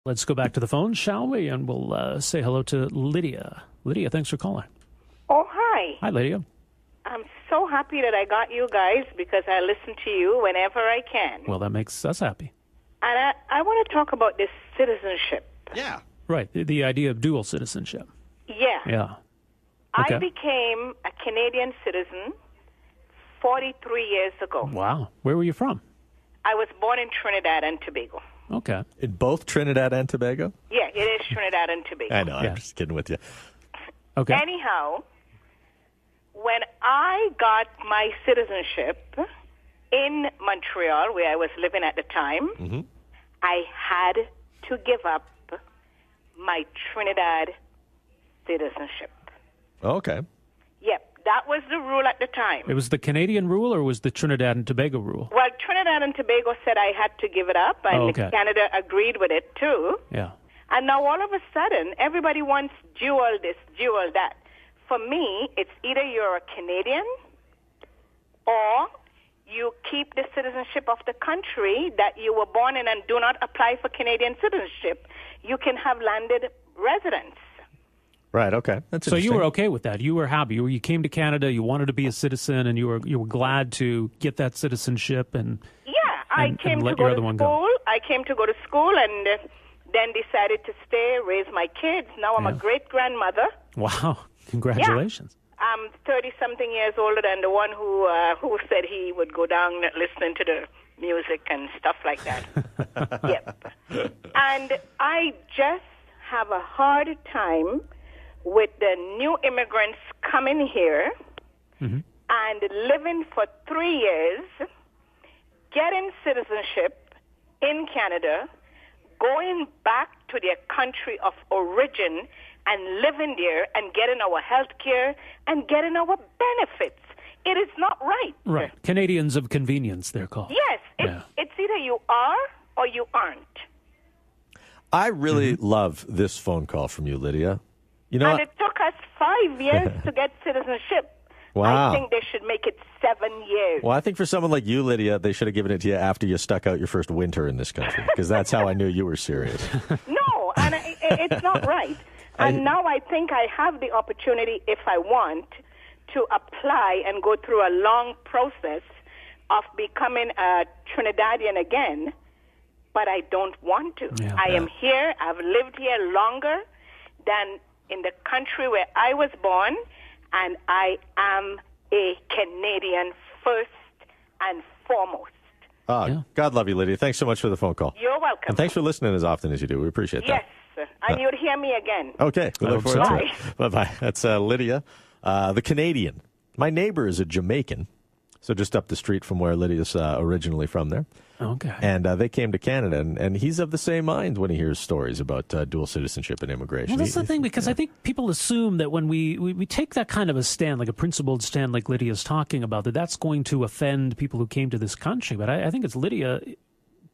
Let's go back to the phone, shall we? And we'll say hello to Lydia. Lydia, thanks for calling. Oh, hi. Hi, Lydia. I'm so happy that I got you guys because I listen to you whenever I can. Well, that makes us happy. And I want to talk about this citizenship. Yeah. Right, the idea of dual citizenship. Yeah. Yeah. Okay. I became a Canadian citizen 43 years ago. Wow. Where were you from? I was born in Trinidad and Tobago. Okay. In both Trinidad and Tobago? Yeah, it is Trinidad and Tobago. I know, Yeah. I'm just kidding with you. Okay. Anyhow, when I got my citizenship in Montreal, where I was living at the time, I had to give up my Trinidad citizenship. Okay. Yep, that was the rule at the time. It was the Canadian rule or was the Trinidad and Tobago rule? Well, Trinidad and Tobago said I had to give it up, and Oh, okay. Canada agreed with it too. Yeah. And now all of a sudden, everybody wants dual this, dual that. For me, it's either you're a Canadian or you keep the citizenship of the country that you were born in and do not apply for Canadian citizenship. You can have landed residence. Right, okay. That's So you interesting. were okay with that. You were happy. You came to Canada, you wanted to be a citizen, and you were glad to get that citizenship. And Yeah, I And came to let go your to other one go. school. I came to go to school and then decided to stay, raise my kids. Now I'm a Yeah. great-grandmother. wow, congratulations. I'm 30-something years older than the one who said he would go down listening to the music and stuff like that. Yep. And I just have a hard time with the new immigrants coming here and living for 3 years, getting citizenship in Canada, going back to their country of origin and living there and getting our health care and getting our benefits. It is not right. Right. Canadians of convenience, they're called. Yes, it's either you are or you aren't. I really love this phone call from you, Lydia. You know And what? it took us 5 years to get citizenship. Wow. I think they should make it 7 years. Well, I think for someone like you, Lydia, they should have given it to you after you stuck out your first winter in this country, because that's how I knew you were serious. No, and it's not right. And now I think I have the opportunity, if I want, to apply and go through a long process of becoming a Trinidadian again, but I don't want to. Yeah. I am here. I've lived here longer than in the country where I was born, and I am a Canadian first and foremost. God love you, Lydia. Thanks so much for the phone call. You're welcome. And thanks for listening as often as you do. We appreciate Yes, that. and you'll hear me again. Okay. We I look hope forward so. to it. Bye-bye. That's Lydia, the Canadian. My neighbor is a Jamaican, so just up the street from where Lydia's originally from there. Okay. And they came to Canada, and he's of the same mind when he hears stories about dual citizenship and immigration. Well, that's the thing, because I think people assume that when we take that kind of a stand, like a principled stand like Lydia's talking about, that's going to offend people who came to this country. But I think as Lydia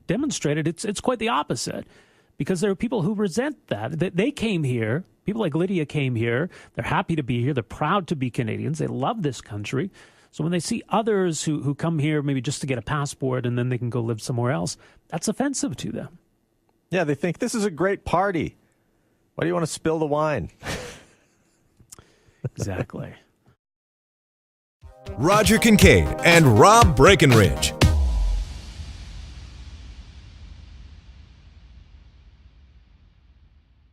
demonstrated, it's quite the opposite, because there are people who resent that. They came here, people like Lydia came here, they're happy to be here, they're proud to be Canadians, they love this country. So when they see others who come here maybe just to get a passport and then they can go live somewhere else, that's offensive to them. Yeah, they think this is a great party. Why do you want to spill the wine? Exactly. Roger Kincaid and Rob Breckenridge.